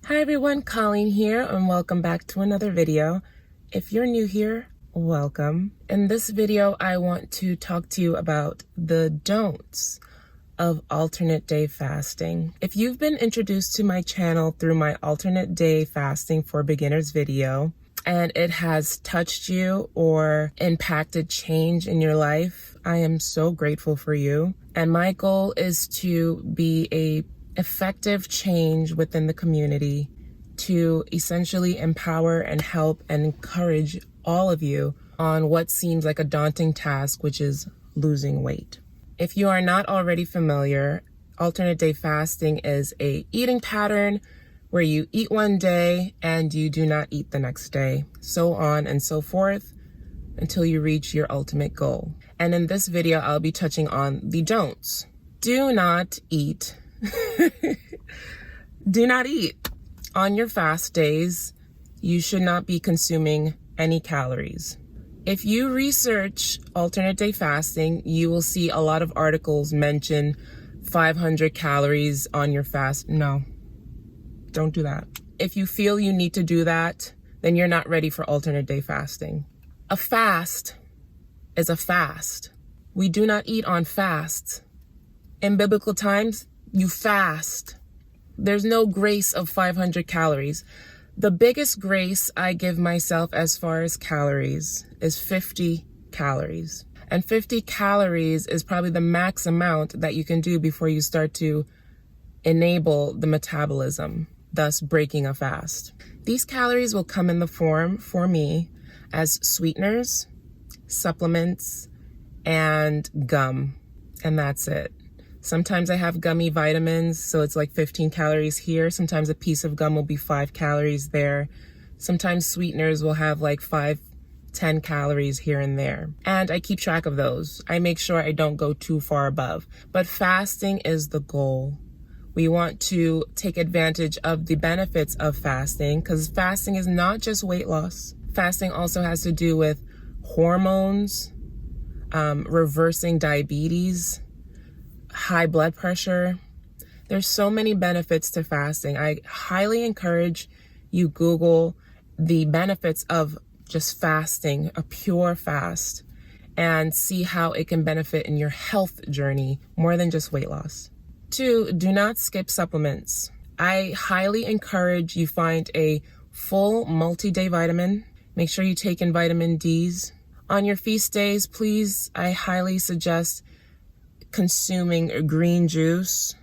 Hi everyone, Colleen here, and welcome back to another video. If you're new here, welcome. In this video, I want to talk to you about the don'ts of alternate day fasting. If you've been introduced to my channel through my alternate day fasting for beginners video, and it has touched you or impacted change in your life, I am so grateful for you. And my goal is to be a effective change within the community to essentially empower and help and encourage all of you on what seems like a daunting task, which is losing weight. If you are not already familiar, alternate day fasting is a eating pattern where you eat one day and you do not eat the next day, so on and so forth until you reach your ultimate goal. And in this video, I'll be touching on the don'ts. Do not eat. Do not eat. On your fast days, you should not be consuming any calories. If you research alternate day fasting, you will see a lot of articles mention 500 calories on your fast. No, don't do that. If you feel you need to do that, then you're not ready for alternate day fasting. A fast is a fast. We do not eat on fasts. In biblical times, you fast. There's no grace of 500 calories. The biggest grace I give myself as far as calories is 50 calories. And 50 calories is probably the max amount that you can do before you start to enable the metabolism, thus breaking a fast. These calories will come in the form, for me, as sweeteners, supplements, and gum. And that's it. Sometimes I have gummy vitamins, so it's like 15 calories here. Sometimes a piece of gum will be 5 calories there. Sometimes sweeteners will have like 10 calories here and there. And I keep track of those. I make sure I don't go too far above. But fasting is the goal. We want to take advantage of the benefits of fasting, because fasting is not just weight loss. Fasting also has to do with hormones, reversing diabetes, high blood pressure. There's so many benefits to fasting. I highly encourage you Google the benefits of just fasting, a pure fast, and see how it can benefit in your health journey more than just weight loss. 2, do not skip supplements. I highly encourage you find a full multi-day vitamin. Make sure you take in vitamin D's. On your feast days, please, I highly suggest consuming a green juice.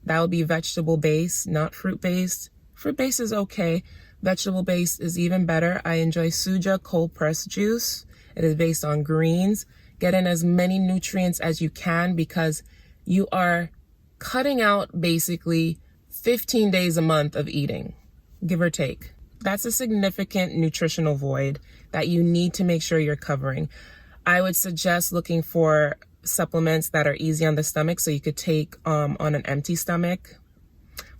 That would be vegetable based, not fruit based. Fruit based is okay. Vegetable based is even better. I enjoy Suja cold pressed juice. It is based on greens. Get in as many nutrients as you can, because you are cutting out basically 15 days a month of eating, give or take. That's a significant nutritional void that you need to make sure you're covering. I would suggest looking for supplements that are easy on the stomach, so you could take on an empty stomach.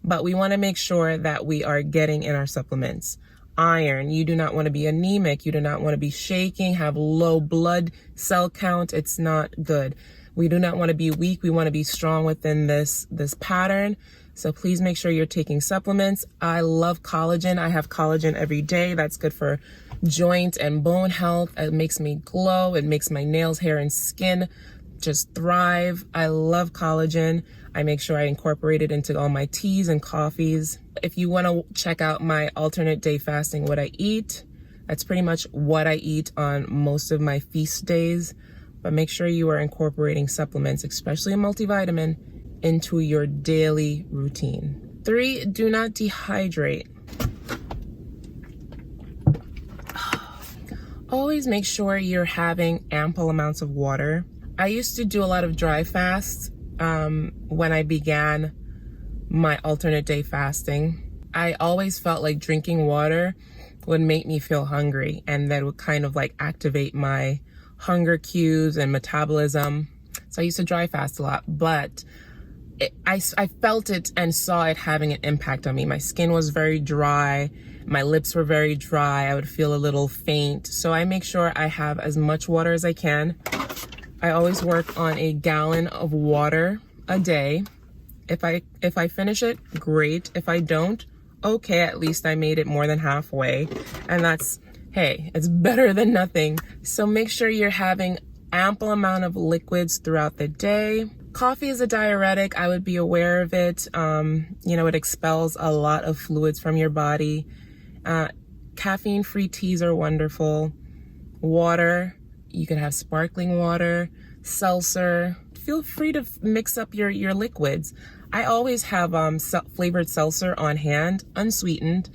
But we want to make sure that we are getting in our supplements. Iron, you do not want to be anemic. You do not want to be shaking, have low blood cell count. It's not good. We do not want to be weak. We want to be strong within this pattern. So please make sure you're taking supplements. I love collagen. I have collagen every day. That's good for joint and bone health. It makes me glow. It makes my nails, hair, and skin just thrive. I love collagen. I make sure I incorporate it into all my teas and coffees. If you want to check out my alternate day fasting, what I eat, that's pretty much what I eat on most of my feast days. But make sure you are incorporating supplements, especially a multivitamin, into your daily routine. 3, do not dehydrate. Always make sure you're having ample amounts of water. I used to do a lot of dry fasts when I began my alternate day fasting. I always felt like drinking water would make me feel hungry, and that would kind of like activate my hunger cues and metabolism. So I used to dry fast a lot, but I felt it and saw it having an impact on me. My skin was very dry. My lips were very dry. I would feel a little faint. So I make sure I have as much water as I can. I always work on a gallon of water a day. If I finish it, great. If I don't, okay, at least I made it more than halfway. And that's, hey, it's better than nothing. So make sure you're having ample amount of liquids throughout the day. Coffee is a diuretic. I would be aware of it. You know, it expels a lot of fluids from your body. Caffeine-free teas are wonderful. Water, you could have sparkling water, seltzer. Feel free to mix up your liquids. I always have flavored seltzer on hand, unsweetened,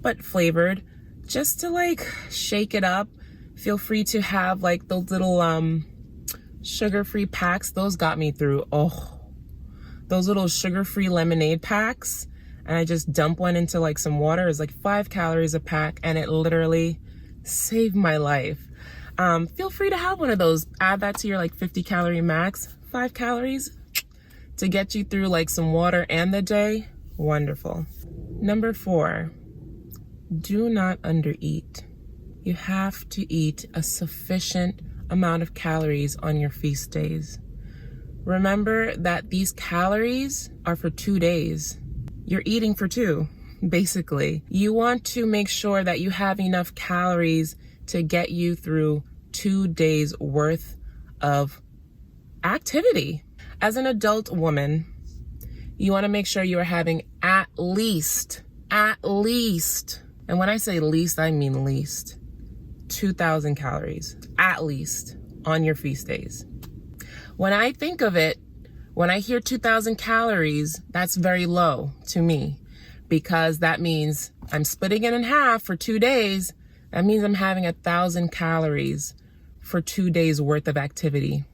but flavored, just to like shake it up. Feel free to have like those little sugar-free packs. Those got me through. Oh, those little sugar-free lemonade packs. And I just dump one into like some water. It's like 5 calories a pack, and it literally saved my life. Feel free to have one of those. Add that to your like 50 calorie max. 5 calories to get you through like some water and the day. Wonderful. Number 4, do not undereat. You have to eat a sufficient amount of calories on your feast days. Remember that these calories are for 2 days. You're eating for 2, basically. You want to make sure that you have enough calories to get you through 2 days worth of activity. As an adult woman, you want to make sure you are having at least, and when I say least, I mean least, 2,000 calories, at least, on your feast days. When I think of it, when I hear 2,000 calories, that's very low to me, because that means I'm splitting it in half for 2 days. That means I'm having 1,000 calories for 2 days worth of activity.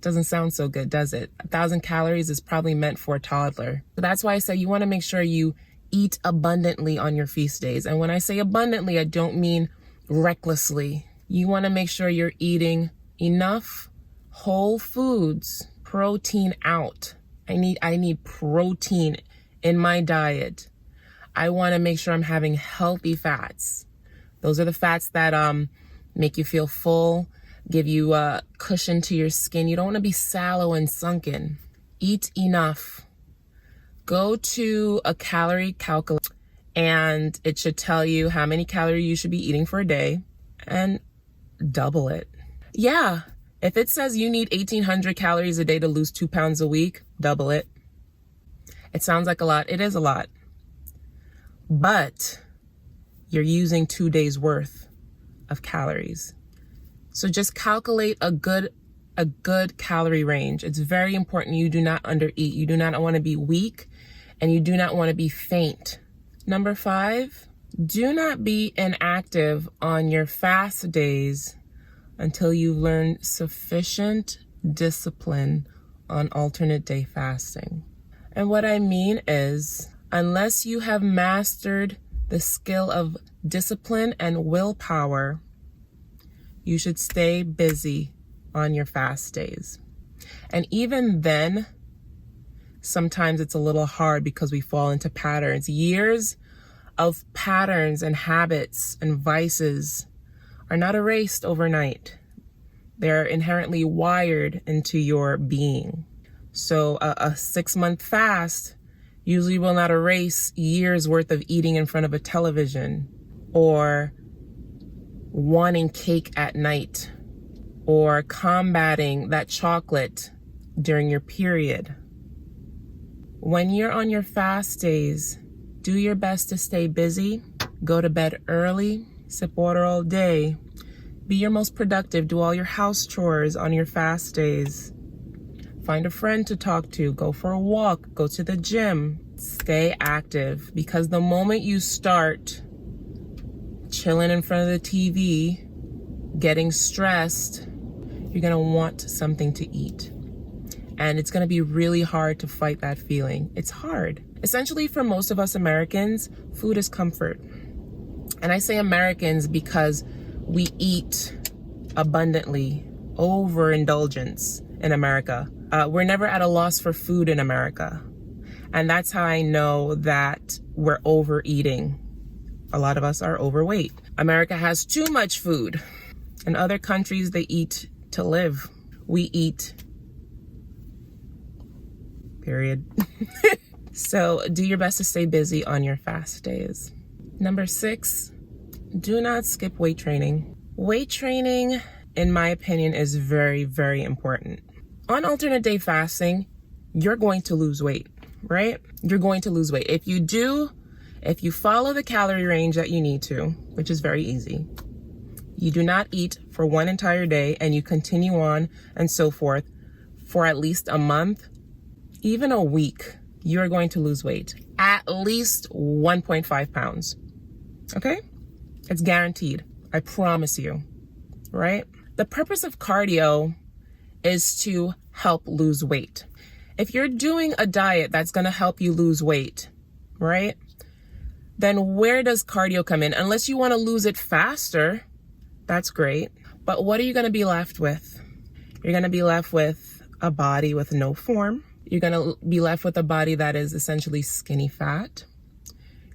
Doesn't sound so good, does it? 1,000 calories is probably meant for a toddler. So that's why I say you want to make sure you eat abundantly on your feast days. And when I say abundantly, I don't mean recklessly. You want to make sure you're eating enough whole foods, protein out. I need protein in my diet. I want to make sure I'm having healthy fats. Those are the fats that make you feel full, give you a cushion to your skin. You don't want to be sallow and sunken. Eat enough. Go to a calorie calculator, and it should tell you how many calories you should be eating for a day, and double it. Yeah, if it says you need 1,800 calories a day to lose 2 pounds a week, double it. It sounds like a lot. It is a lot. But you're using 2 days worth of calories. So just calculate a good calorie range. It's very important you do not undereat. You do not want to be weak, and you do not want to be faint. Number 5, do not be inactive on your fast days until you learn sufficient discipline on alternate day fasting. And what I mean is, unless you have mastered the skill of discipline and willpower, you should stay busy on your fast days. And even then, sometimes it's a little hard because we fall into patterns. Years of patterns and habits and vices are not erased overnight. They're inherently wired into your being. So a 6-month fast usually will not erase years worth of eating in front of a television, or wanting cake at night, or combating that chocolate during your period. When you're on your fast days, do your best to stay busy, go to bed early, sip water all day, be your most productive, do all your house chores on your fast days. Find a friend to talk to, go for a walk, go to the gym, stay active, because the moment you start chilling in front of the TV, getting stressed, you're gonna want something to eat. And it's gonna be really hard to fight that feeling. It's hard. Essentially, for most of us Americans, food is comfort. And I say Americans because we eat abundantly, overindulgence in America. We're never at a loss for food in America. And that's how I know that we're overeating. A lot of us are overweight. America has too much food. In other countries, they eat to live. We eat, period. So do your best to stay busy on your fast days. Number 6, do not skip weight training. Weight training, in my opinion, is very, very important. On alternate day fasting, you're going to lose weight, right? You're going to lose weight. If you follow the calorie range that you need to, which is very easy, you do not eat for one entire day and you continue on and so forth for at least a month, even a week, you're going to lose weight. At least 1.5 pounds. Okay? It's guaranteed. I promise you. Right? The purpose of cardio is to help lose weight. If you're doing a diet that's going to help you lose weight, right? Then where does cardio come in? Unless you want to lose it faster, that's great. But what are you going to be left with? You're going to be left with a body with no form. You're going to be left with a body that is essentially skinny fat.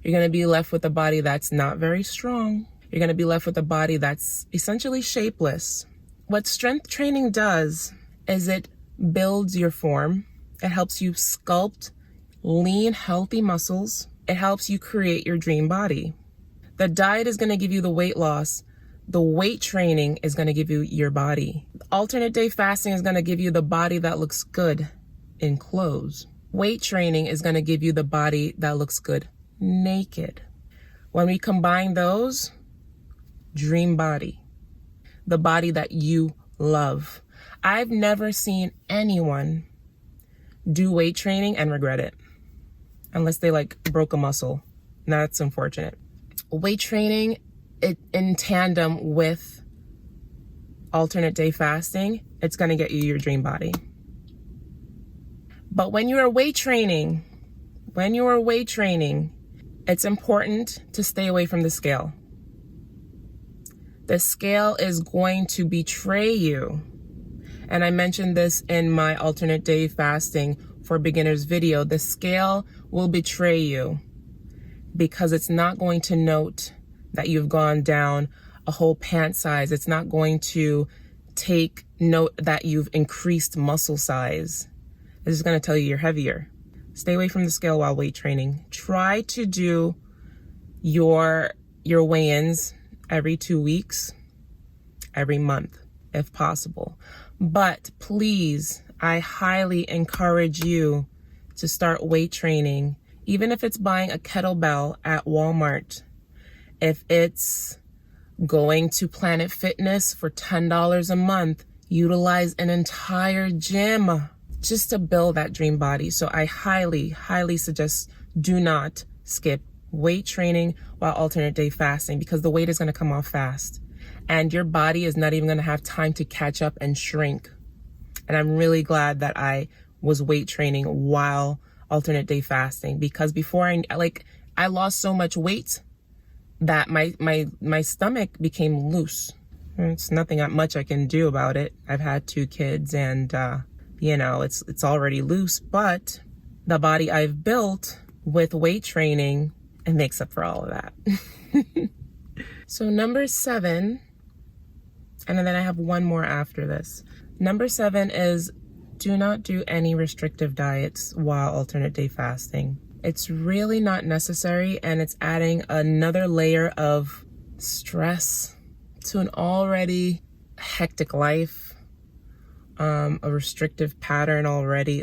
You're going to be left with a body that's not very strong. You're going to be left with a body that's essentially shapeless. What strength training does is it builds your form. It helps you sculpt lean, healthy muscles. It helps you create your dream body. The diet is going to give you the weight loss. The weight training is going to give you your body. Alternate day fasting is going to give you the body that looks good in clothes. Weight training is going to give you the body that looks good naked. When we combine those, dream body, the body that you love. I've never seen anyone do weight training and regret it, unless they broke a muscle. That's unfortunate. Weight training, in tandem with alternate day fasting, it's going to get you your dream body. But when you are weight training, it's important to stay away from the scale. The scale is going to betray you. And I mentioned this in my alternate day fasting for beginners video. The scale will betray you because it's not going to note that you've gone down a whole pant size. It's not going to take note that you've increased muscle size. It's just going to tell you you're heavier. Stay away from the scale while weight training. Try to do your weigh-ins every 2 weeks, every month, if possible. But please, I highly encourage you to start weight training, even if it's buying a kettlebell at Walmart, if it's going to Planet Fitness for $10 a month, utilize an entire gym just to build that dream body. So I highly, highly suggest do not skip weight training while alternate day fasting, because the weight is going to come off fast and your body is not even going to have time to catch up and shrink. And I'm really glad that I was weight training while alternate day fasting, because before I lost so much weight that my stomach became loose. It's nothing much I can do about it. I've had 2 kids and it's already loose, but the body I've built with weight training, it makes up for all of that. So number 7, and then I have one more after this. Number 7 is do not do any restrictive diets while alternate day fasting. It's really not necessary, and it's adding another layer of stress to an already hectic life, a restrictive pattern already.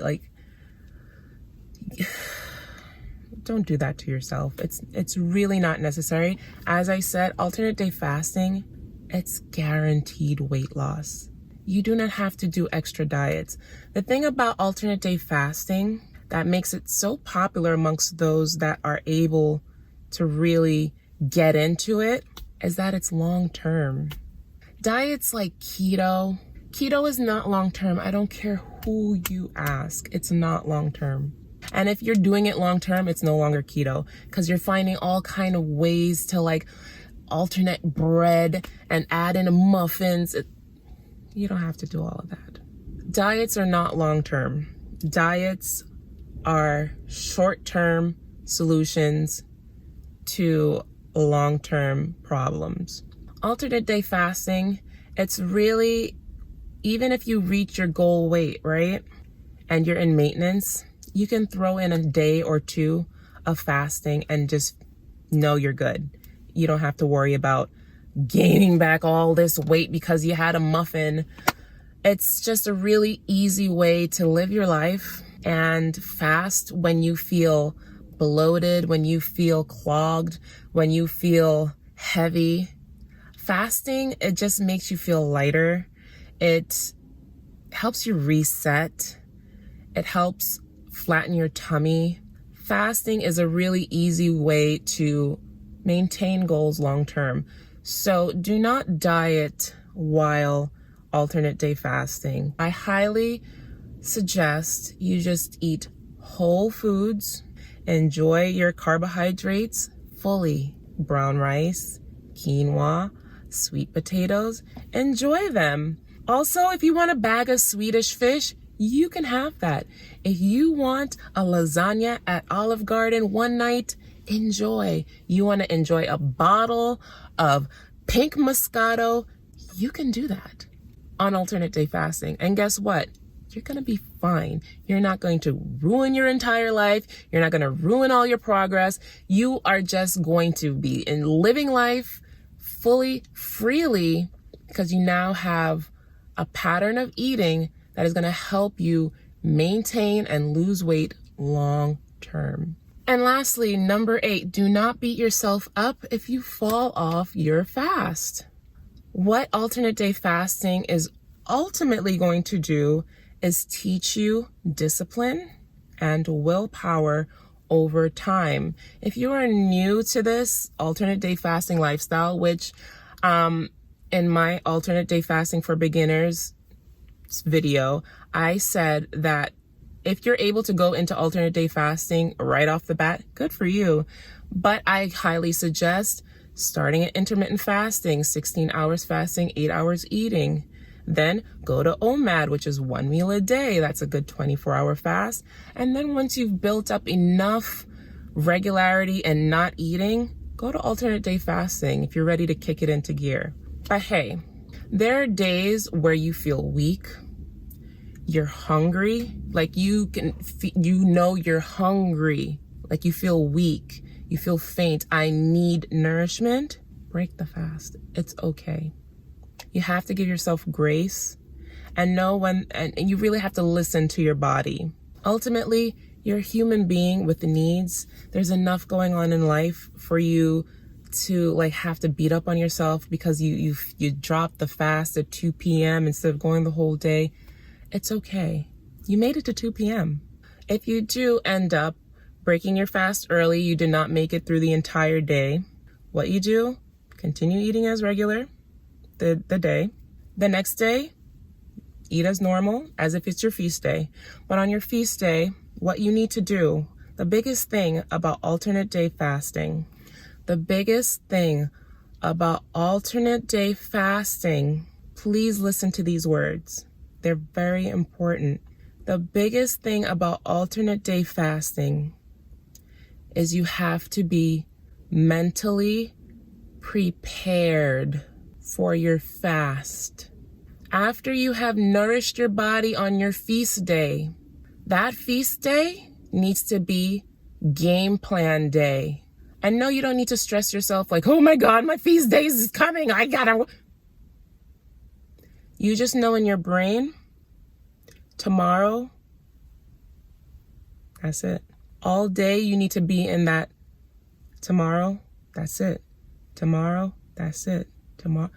Don't do that to yourself. It's really not necessary. As I said, alternate day fasting, it's guaranteed weight loss. You do not have to do extra diets. The thing about alternate day fasting that makes it so popular amongst those that are able to really get into it is that it's long-term. Diets like keto is not long-term. I don't care who you ask. It's not long-term. And if you're doing it long-term, it's no longer keto, because you're finding all kind of ways to alternate bread and add in muffins. You don't have to do all of that. Diets are not long-term. Diets are short-term solutions to long-term problems. Alternate day fasting, it's really, even if you reach your goal weight, right, and you're in maintenance, You can throw in a day or two of fasting and just know you're good. You don't have to worry about gaining back all this weight because you had a muffin. It's just a really easy way to live your life and fast when you feel bloated, when you feel clogged, when you feel heavy. Fasting, it just makes you feel lighter. It helps you reset. It helps flatten your tummy. Fasting is a really easy way to maintain goals long term. So do not diet while alternate day fasting. I highly suggest you just eat whole foods, enjoy your carbohydrates fully. Brown rice, quinoa, sweet potatoes, enjoy them. Also, if you want a bag of Swedish fish, you can have that. If you want a lasagna at Olive Garden one night, enjoy. You want to enjoy a bottle of pink Moscato, you can do that on alternate day fasting. And guess what? You're going to be fine. You're not going to ruin your entire life. You're not going to ruin all your progress. You are just going to be in living life fully, freely, because you now have a pattern of eating that is going to help you maintain and lose weight long term. And lastly, number 8, do not beat yourself up if you fall off your fast. What alternate day fasting is ultimately going to do is teach you discipline and willpower over time. If you are new to this alternate day fasting lifestyle, which in my alternate day fasting for beginners video, I said that if you're able to go into alternate day fasting right off the bat, good for you. But I highly suggest starting at intermittent fasting, 16 hours fasting, 8 hours eating. Then go to OMAD, which is 1 meal a day. That's a good 24-hour fast. And then once you've built up enough regularity and not eating, go to alternate day fasting if you're ready to kick it into gear. But hey, there are days where you feel weak, you're hungry, like you're hungry, like you feel weak, you feel faint. I need nourishment. Break the fast. It's okay. You have to give yourself grace and know when, and you really have to listen to your body. Ultimately, you're a human being with needs. There's enough going on in life for you to have to beat up on yourself because you dropped the fast at 2 p.m. instead of going the whole day. It's okay. You made it to 2 p.m. If you do end up breaking your fast early, you did not make it through the entire day, what you do, continue eating as regular the day. The next day, eat as normal, as if it's your feast day. But on your feast day, what you need to do, the biggest thing about alternate day fasting, please listen to these words. They're very important. The biggest thing about alternate day fasting is you have to be mentally prepared for your fast. After you have nourished your body on your feast day, that feast day needs to be game plan day. And no, you don't need to stress yourself like, oh my God, my feast day is coming. You just know in your brain, tomorrow, that's it. All day you need to be in that tomorrow, that's it. Tomorrow, that's it. Tomorrow.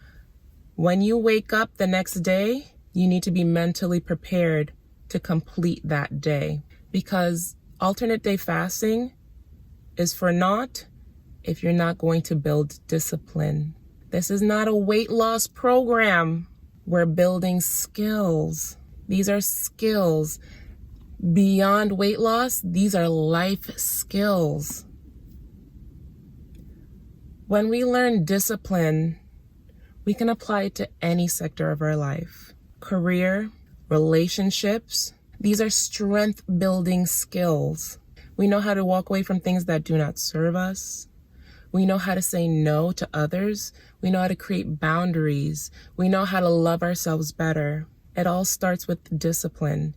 When you wake up the next day, you need to be mentally prepared to complete that day, because alternate day fasting is for naught if you're not going to build discipline. This is not a weight loss program. We're building skills. These are skills. Beyond weight loss, these are life skills. When we learn discipline, we can apply it to any sector of our life. Career, relationships, these are strength building skills. We know how to walk away from things that do not serve us. We know how to say no to others. We know how to create boundaries. We know how to love ourselves better. It all starts with discipline.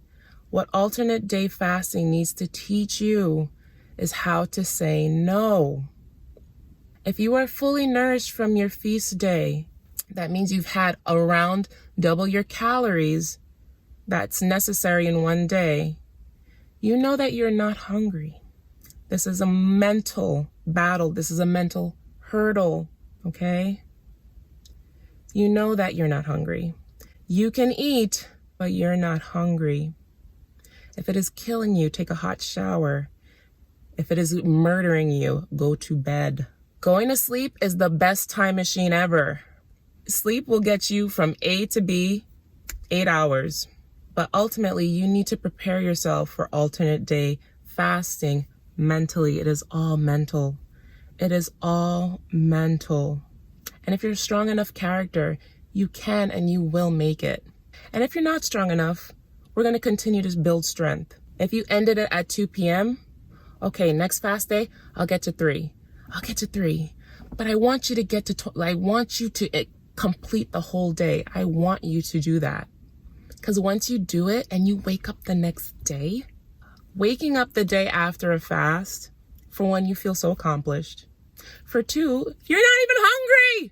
What alternate day fasting needs to teach you is how to say no. If you are fully nourished from your feast day, that means you've had around double your calories that's necessary in one day. You know that you're not hungry. This is a mental battle. This is a mental hurdle, okay? You know that you're not hungry. You can eat, but you're not hungry. If it is killing you, take a hot shower. If it is murdering you, go to bed. Going to sleep is the best time machine ever. Sleep will get you from A to B, 8 hours. But ultimately, you need to prepare yourself for alternate day fasting mentally. It is all mental. It is all mental. And if you're a strong enough character, you can and you will make it. And if you're not strong enough, we're going to continue to build strength. If you ended it at 2 p.m., okay, next fast day, I'll get to 3. I'll get to 3. But I want you to get to, I want you to complete the whole day. I want you to do that. Because once you do it and you wake up the next day, waking up the day after a fast, for one, you feel so accomplished. For two, you're not even hungry.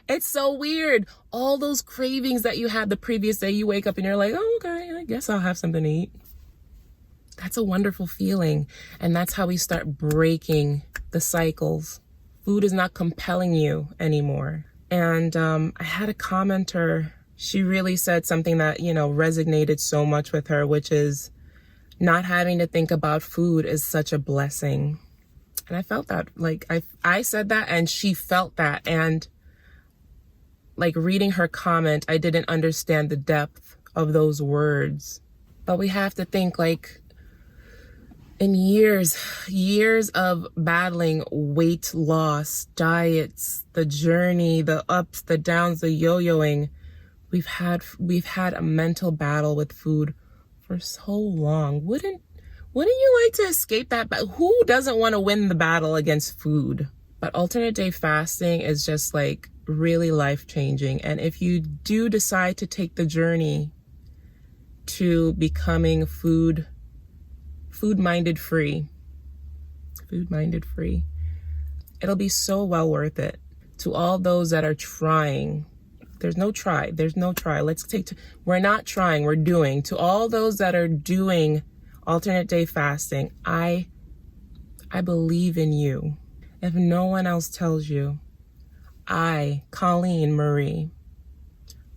It's so weird. All those cravings that you had the previous day, you wake up and you're like, oh, okay, I guess I'll have something to eat. That's a wonderful feeling. And that's how we start breaking the cycles. Food is not compelling you anymore. And I had a commenter, she really said something that, resonated so much with her, which is not having to think about food is such a blessing. And I felt that, I said that and she felt that. And reading her comment, I didn't understand the depth of those words. But we have to think in years of battling weight loss, diets, the journey, the ups, the downs, the yo-yoing, we've had a mental battle with food for so long. Wouldn't you like to escape that? But who doesn't want to win the battle against food? But alternate day fasting is just really life-changing. And if you do decide to take the journey to becoming food-minded free, it'll be so well worth it. To all those that are trying, there's no try. We're not trying, we're doing. To all those that are doing alternate day fasting, I believe in you. If no one else tells you, I, Colleen Marie,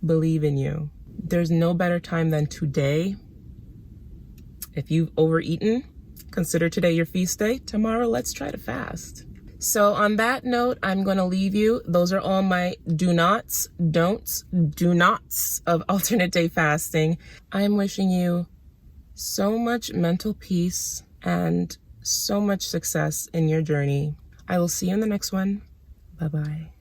believe in you. There's no better time than today. If you've overeaten, consider today your feast day. Tomorrow, let's try to fast. So on that note, I'm going to leave you. Those are all my do nots, don'ts, do nots of alternate day fasting. I'm wishing you so much mental peace and so much success in your journey. I will see you in the next one. Bye-bye.